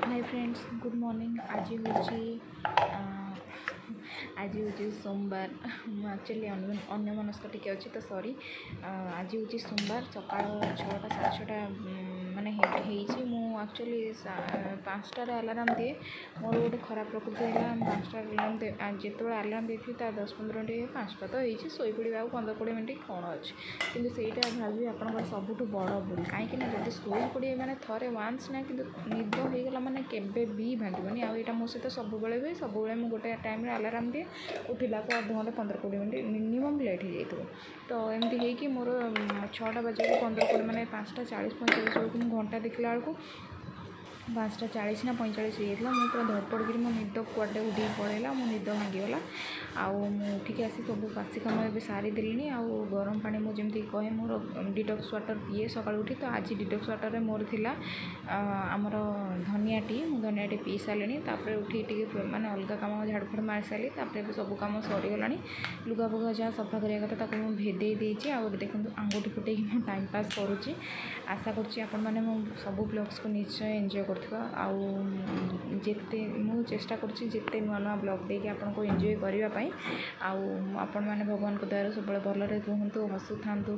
Hi friends good morning. आज हूँ सोमवार। एक्चुअली अन्य मनस्क टी अच्छी तो सॉरी। आज हूँ सोमवार सका 6टा 6:30 माने एक्चुअली 5टार आलाराम दिए। मोर गोटे खराब प्रकृति है 5टार आलाराम जो आलाराम देती 10-15 मिनट 5टा तो होती शोपड़ी आ 15-20 मिनट कौन अच्छे कि सहीटा भावी आप सबुठ बड़ भूल कहीं जब शोपड़े मैंने थे वान्स ना कि निद होगा मैंने केवे भी भांगनी आईटा मो सहित सब हुए सब मुझे गोटे टाइम आलाराम दिए उठला को अध घंटे 15-20 मिनट मिनिमम लेट हो जाए तो एमती हो मोर 6टा बजे 15-20 मैंने 5टा 40-45 बेलू घंटा देखला बेलू 5टा 40 ना 45 हो मुझे पूरा धड़पड़ कर मो निद कुआडे उठी पड़ेगा मो निद भांगीगला उठिक आसी सब बासी कम ए सारी देली गरम पानी मुझे कहे मोर डिटॉक्स वाटर पिए सका उठी तो आज डिटॉक्स वाटर मोर थिला आमर धनिया टी पी सारे उठी माने अलग कम झाड़फाड़ मार सारी सब कम सरीगला लुगा फुगा जहाँ सफा करा कथा भेदे देती देखो आंगुठी फुटे टाइम पास करुच्ची आशा करें मो सब ब्लॉग्स को निश्चय एंजॉय करथिबा जेते मु चेष्टा करछि जेते नुआ नुआ ब्लॉग देके आपन को एंजॉय करिवा पई आपण माने भगवान को दयार सब भल रुहतु हसु थांतु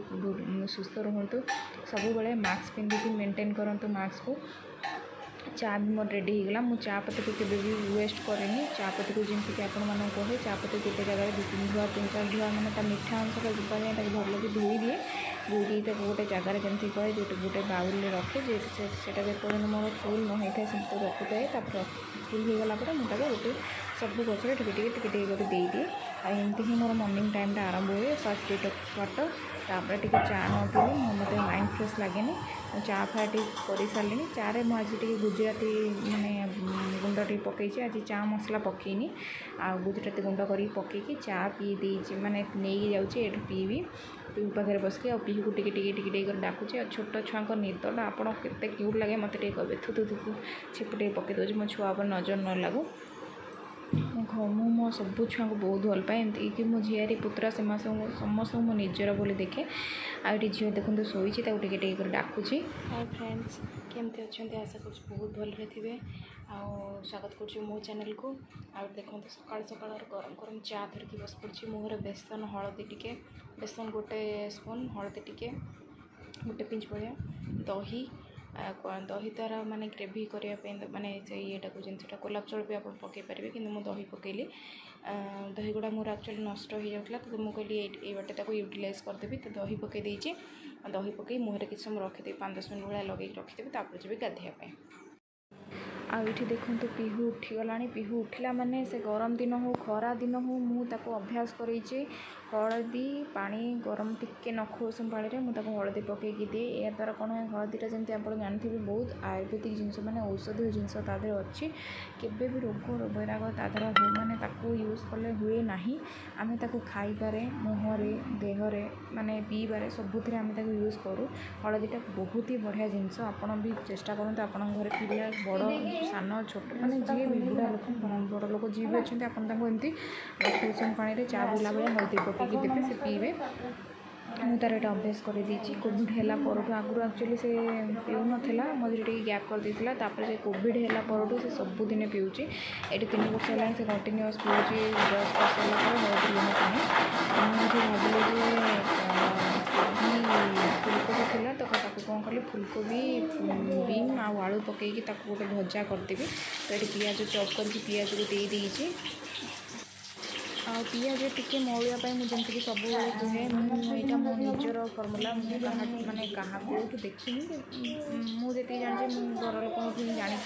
सुस्थ रुहतु सब बेले मास्क पिंधिकी मेंटेन करंतु मास्क को। चा भी मोर रेडी होगा मु चा पत्ती को केबे भी वेस्ट करेनी चा पत्ती को जमी कि आपण मानक कहे चा पत्ती गोटे जगह 2-3 धुआ 3-4 धुआ मैंने मीठा अंश का जाए भल कि धोई दिए धोई गोटे जगार जमी कहे जो गोटे बाउल रखे जेटा जो मोर फुल न होता है से रखी थाए फुल होगला मुझे गोटे सब गचर टिके दे दिए आमती ही मोर मॉर्निंग टाइम आरंभ हुए फर्स्ट डिटॉक्स वाटर तापर टी चा न पीले मत माइंड फ्रेश लगे चा फा टी कर सारे चारे मुझे गुजराती माने गुंड टी पकई आज चा मसला पकईनी आ गुजराती गुंड कर पकईकी चा पी दे माने नहीं जाऊँगी पीबी पीहू पाखे बसिकी पीहू को टिके डाकुचे छोट छुआ निदटा आपड़ के क्यूट लगे मत कहे थु छिप पकई दूसरी मो छुआ पर नजर न लगू मो सब छुआ को बहुत भल पाए एमती कि मो झीआरी पुतरा से समस्त मो निजर बोली देखे आईटी झील देखते शोची टे डाकुची। हाय फ्रेंड्स केमती अच्छा आशा कर बहुत भलरे थे स्वागत कर मो चैनल को आ देखते सकाल सकाल गरम गरम चा धरिकी बस पड़ी मुहर बेसन हलदी टिके बेसन गोटे स्पून हलदी टिके गोटे पिंच भाया दही दही द्वारा माने ग्रेवी करने माने येटा को जिनसा गोलाप जल भी आप पकई पारे कि दही पकेली दही गुड़ा मोर एक्चुअली नष्ट हो जाता तो मुझे ये बाटे यूटिलाइज करदेवी तो दही पकई देची दही पकई मुहर किसी समय रखिदेवी 5-10 मिनट भाया लगे रखिदेवी तापर जी गाधेवाई। आईठी देखो पीहू उठीगला पीहू उठिला माने से गरम दिन हो खरा दिन हो मुझे अभ्यास कर हलदी पानी गरम टिके नखु उषुम पानी मुझे हलदी पकईकी दिए या द्वारा कौन हलदीटा जमी आप जानते बहुत आयुर्वेदिक जिनस मैंने औषधीय जिनस तादे अच्छी केवे भी रोग वैराग तादर माने यूज कले हुए ना आम खाईपे मुहरे देहरे माने पीबारे सबुथ आम यूज करूँ हलदीटा बहुत ही बढ़िया जिनस आपण भी चेष्टा करते आप घर पिला बड़ सान छोट मैंने जी भी बुढ़ा लोक बड़ लोक जी भी अच्छे आपमती उषुम पानी चा बुला बेले हल्दी पकईकी देते से पीबे मुझे तार यहाँ अभ्यास कर कोविड है आगुरी एक्चुअली से पीऊ नाला मझे टे गैप कर देता से कोविड है पर से सबुदिन पीऊँगी ये 3 वर्ष है से कंटिन्यूअस पीऊँगी ब्रश कर सारापर लुण पानी मुझे भाविली फुलकोबी थी तो कौन कली फुलकोबी बीम आलू पकईकी गोटे भजा करदेवी तो ये पियाज चॉप करके पियाज को दे देती पियाज टिके मौलियापाई मुझे सब कहे यहाँ मो निजर फर्मुला मुझे माने क्या बहुत देखी मुझे जानी घर लोक जानी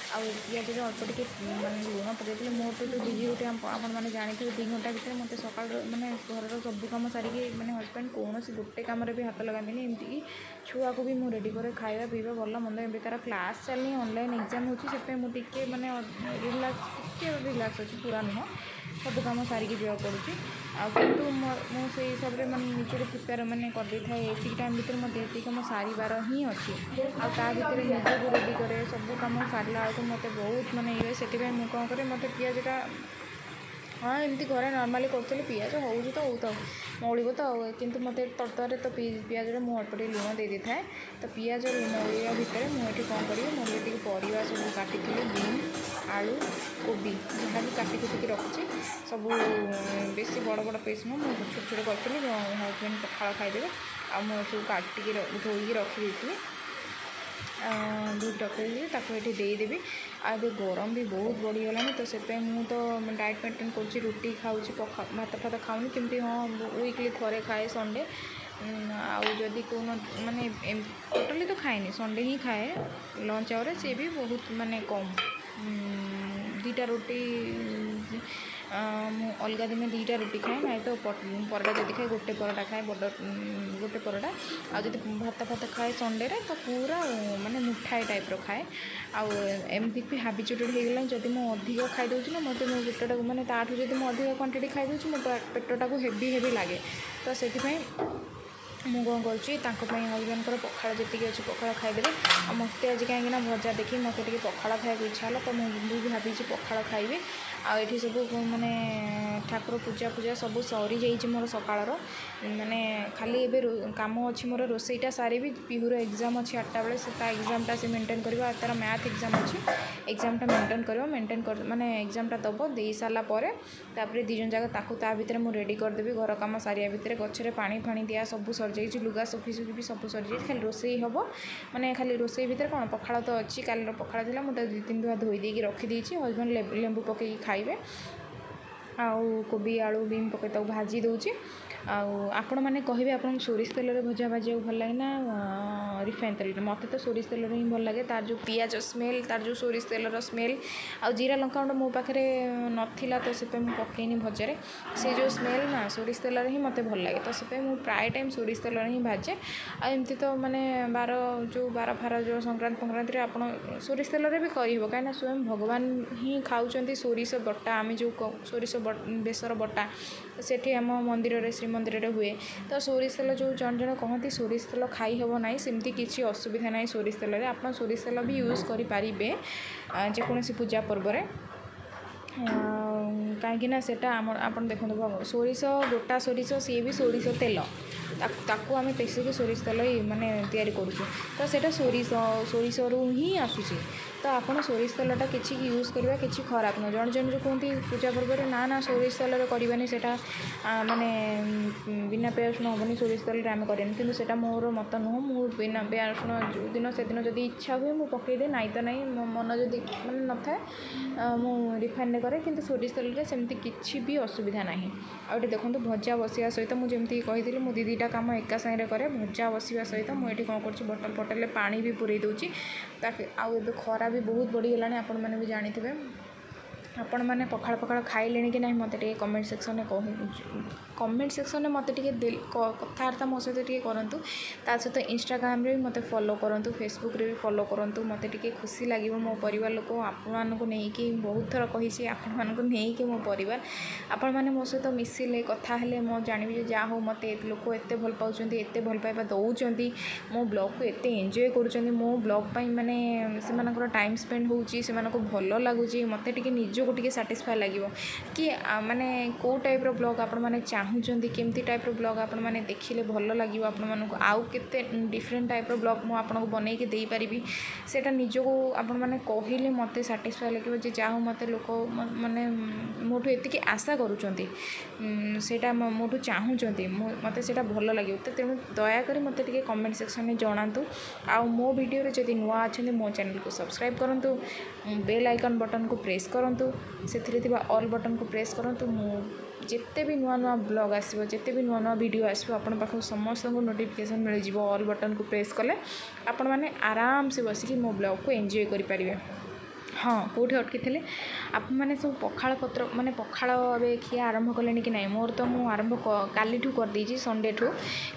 पियाज अल्प टे माने लुण पकई मोर तो दीदी गोटे आपने जानते 2 घंटा भितर मत सका माने घर सब कम सारिकी माने हजबैंड कौन गोटे कम भी हाथ लगानी एमती छुआ को भी मुझे रेडी करे खाଇବା पीवा भल मंद ए तार क्लास चलनी ऑनलाइन एग्जाम होती मुझे माने रिलैक्स अच्छी पूरा नुह सब कम सारिकी जावाक पड़ुची कितु मुझे हिसाब से मैंने निजे प्रिपेयर मैंने कर दे था ये टाइम भर मत ये कम सारार ही अच्छी आर निजे को रेडी करे सब कम सारा बेलू मत बहुत मानने ये से मुझे कौन करे मत पियाजटा हाँ एमती घरे नर्माली करूँ पिज हो तो होता मौलिब तो किंतु मत तड़तरे तो पिज मु अल्प लुण दे दी थाए तो पिज मौलिया भितर मुझे कौन करी मुझे परिवा सब काटी बीन आलू कोबी जहाँ भी काटी कुटिकी रखी सब बेसी बड़ बड़ पीस नुह मुझे छोट छोट करी हजबैंड पखाड़ खाईदे आ सब काटिकी धोई रखी दूध रखी देदेवी आबे गरम भी बहुत बढ़ीगला तो से मु तो डाइट मेंटेन कर रुटी खाऊँ भात फात खाऊनी केमती हाँ वीकली थोड़े खाए संडे आदि कौन माने टोटाली तो खाएनी संडे ही खाए लंच आवर सी भी बहुत माने कम दुईटा रुटी अलग दिन दुईटा रुटी खाए ना तो परोटा जब खाए गोटे परोटा खाए बड़ गोटे परोटा आदि भात फात खाए संडे तो पूरा माने मुठाए टाइप खाए आमती भी हाबिचुटेड हो गला जब मुझे अधिक खाईदे ना मत मो पेटा मैंने ताठू जब मुझे अधिक क्वांटिटी खाईदे मो पेटा को हेवी हेवी लगे तो से मु कौन कर हजबैंड पखाड़ जी अच्छी पखाड़ खाईदेवे मत आज कहीं भजा देखी मत पखाड़ खाया इच्छा है तो मुझे भावी पखाड़ खाइबे आठी सब माने ठाकुर पूजा पूजा सब सरी जा मोर सकाळर माने खाली एवं कम अच्छी मोर रोसईटा सारी पिहुर एग्जाम अच्छी 8टा बेले से एग्जामटा से मेंटेन कर तार मैथ एग्जाम अच्छी एग्जामटा मेंटेन कर माने एग्जामटा दब दे सारापर तापर दीजन जाक ता भितर मुझे रेडी करदेवी घर कम सारिया भितर गचरे पानी फाणी दिया सब सरी जा लुगा सुखी सुखी भी सब सरी जा खाली रोसई हम माने खाली रोसई भितर कौन पखाड़ तो अच्छी काल पखाड़ था मुझे 2-3 धुआ धोई देकी रखीदे हजबैंड लेंबू पकई खाइबे आउ कोबी आलू बीम पकई ताऊ भाजी दूची आपण मैंने कहे आप सोरिष तेल भजा भाजी भल लगे ना रिफाइन तेल मत तो सोरिष तेल ही भल लगे तार जो पियाज स्मेल तार जो सोरिष तेलर स्मेल आ जीरा लंका गुंड मो पाखे नाला तो से पकईनी भजारे से जो स्मेल ना सोरिष तेल ही मत भल लगे तो से प्राय टाइम सोरिष तेल ही भाजे आमती तो माने बार जो बार फार जो संक्रांति आप सोरिष तेल भी करहब कहीं स्वयं भगवान ही खाऊँ सोरिष बटा आम जो सोरिष बेसर बटा सेठी आम मंदिर श्रीमंदिर हुए तो सोरिष तेल जो जन जन कहती सोरिष तेल खाई हेब ना सेमती किसी असुविधा ना सोरिष तेल आप सोरिष तेल भी यूज करेंगे जेकोसी पूजा पर्व कहीं सेटा आप देखो सोरिष गोटा सोरिष सी भी सोरिष तेल ताकू आम पेसिक सोरिष तेल माने तैयारी करूँ तो सेटा सोरिष ही आसूसी तो आपड़ सोरिष तेलटा किसी यूज करवा किसी खराब न जन जन जो कहते पूजा पर्व ना सोरिष तेल करवानी से माने बिना प्याज रसुण हेनी सोरिष तेल आम करें कि मोर मत नुह मु बिना प्याज रसुण जो दिन से दिन जब इच्छा हुए मुझे पकईदे नाई तो नाई मो मन जब मैंने न था मु रिफाइन करे कि सोरिष तेल सेमती किसी भी असुविधा ना आउटे देखो भजा बसिया सहित मुझे कही मु दीटा कम एका साइड करे भजा बसिया सहित मुझे कौन कर बोतल पटेल पानी भी पूरे दूची आउ खरा भी बहुत बढ़ीगला आपण मैंने भी जानी आपण मैंने पखाड़ पखाड़ खाइले कि ना मत कमेंट सेक्शन में कमेंट सेक्शन में मत कथबार्ता मो सहित करूँ ता सहित इंस्टाग्राम रे भी मत फॉलो करूँ फेसबुक रे भी फॉलो करूँ मत खुशी लगे मो परिवार लोक आपको नहीं बहुत थर कही आपको मो परिवार आपण मैंने मो सहित मिसिले कथा हेले मो जानी जहाँ हो मत लोक एत भल पाँच एत भल पाइबा दौरान मो ब्लॉग को एत एंजॉय कर मो ब्लॉग माने से टाइम स्पेंड हो भल लगुच मत निजक टे साटिस्फाई लगे कि माने कौ टाइप ब्लॉग आपण मैंने चाहूँगी केमती टाइप ब्लॉग आपण मैंने देखिले भल लगे आपको आउ के डिफरेंट टाइप ब्लॉग मुझे आपको बनईकि दे पारि सेटा निजको आपण मैंने कहले मत साटिस्फाई लगे जहाँ मत लोक माने मोठू एति आशा करूँ मोठू चाहूँगी मत से भल लगे तो तेणु दयाकोरी मत कमेंट सेक्शन में जनातु आ मो वीडियो जब नुआ अच्छा मो चैनल को सब्सक्राइब करूँ बेल आइकन बटन को प्रेस करूँ से ऑल बटन को प्रेस करूँ जिते भी नुआ नुआ ब्लॉग आसो जिते भी नुआ नुआ वीडियो आसो आपण पाख समस्त को नोटिफिकेशन मिल जाव ऑल बटन को प्रेस कले आपण मैंने आराम से बसिक मो ब्लॉग को एंजॉय करेंगे। हाँ कौटे अटकी थे आप मैंने सब पखाड़ पत्र माने पखाड़ ए खिया आरंभ कले कि ना मोर तो मुझे आरंभ काली कर देजी संडे ठू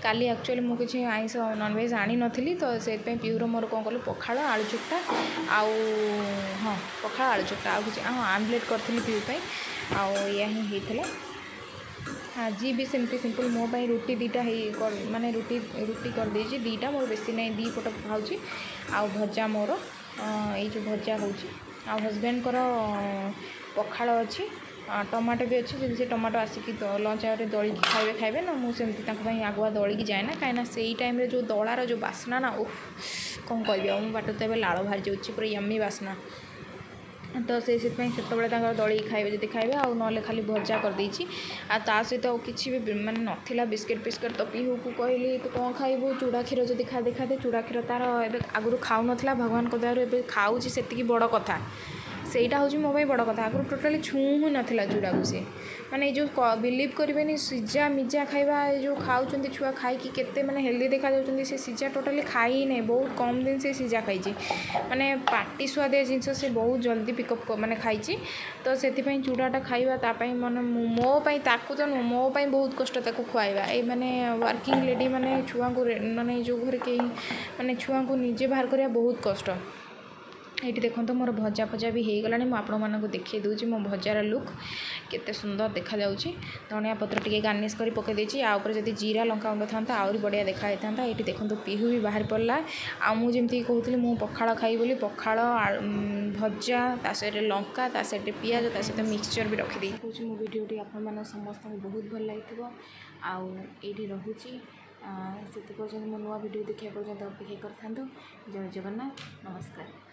काली एक्चुअली मुझे किसी आइंस नॉनवेज आनी नी तो से प्यूर मोर कौन कलु पखाड़ आलू चुक्टा आउ हाँ पखाड़ आलू चुक्टा आउ कि हाँ आमलेट करी प्यू या ही होता आज भी सेमती सिंपल मो पाई रुटी दीटा माने रुटी कर देजी दीटा मोर बेसी ना दी पट खाऊँ आउ भजा मोर ये जो भजा हो हजबैंड पखाड़ अच्छी टमाटो भी अच्छी जब से टमाटो आसिक लंच आवर दलिकी खाइबे खाइबे ना मुझे आगुआ दलिकी जाए ना कहीं से टाइम जो दलार जो बास्ना ना उफ कौन कह बाट तो लाड़ बाहरी जाऊँगी पूरा यम्मी बास्ना तो से दलिकी खाइबे जब खाइबे आ ना खाली भजा करदे ता सहित किसी भी माने नाला बिस्किट फिस्किट तो पीहू को कहली तो कौन खाइबू चूड़ा क्षीर जब खा देखा दे चूड़ा क्षीर तार आगुरी खाऊ ना भगवान दयार खाऊँ से बड़ कथा सेटा हूँ मो बड़ कथा आगुरी टोटाली छू ही नाला चूड़ा को सी माने जो बिलीव करेनि सीजा मिजा खाइबा जो खाऊँ छुआ खाई केते माने हेल्दी देखा जाऊँ से सीजा टोटाली खाई नहीं बहुत कम दिन से सीजा खाई माने पार्टी स्वादिया जिनस से बहुत जल्दी पिकअप माने खाई तो से चूड़ाटा खाइबा मन मोपाई ताकू तो नुह मोपाई बहुत कष्ट ताकू खुआइबा ये माने वर्किंग लेडी माने छुआ को माने जो घर कहीं माने छुआ को निजे बाहर करा बहुत कष्ट ये देखो तो मोर भजा फजा भी हो गला मुझे देखी दूसरी मो भजार लुक केते सुंदर देखा जाउची धनिया पत्र टिके गार्निश कर पकई देछि आ ऊपर जदि जीरा लंका गुंड था आहरी बढ़िया देखा था ये देखो पीहू भी बाहर पड़ला आ मुझे कहूली मु पखाड़ खाई बोली पखाड़ भजा तासर लंका तासर पियाज तासत मिक्सचर भी रखिदी कौन मो भिडियोटी आप समस्त बहुत भल लगी आईटी रोचे से पर्यटन मो नुआ भिड देखा पर्यटन अपेक्षा कर जय जगन्नाथ नमस्कार।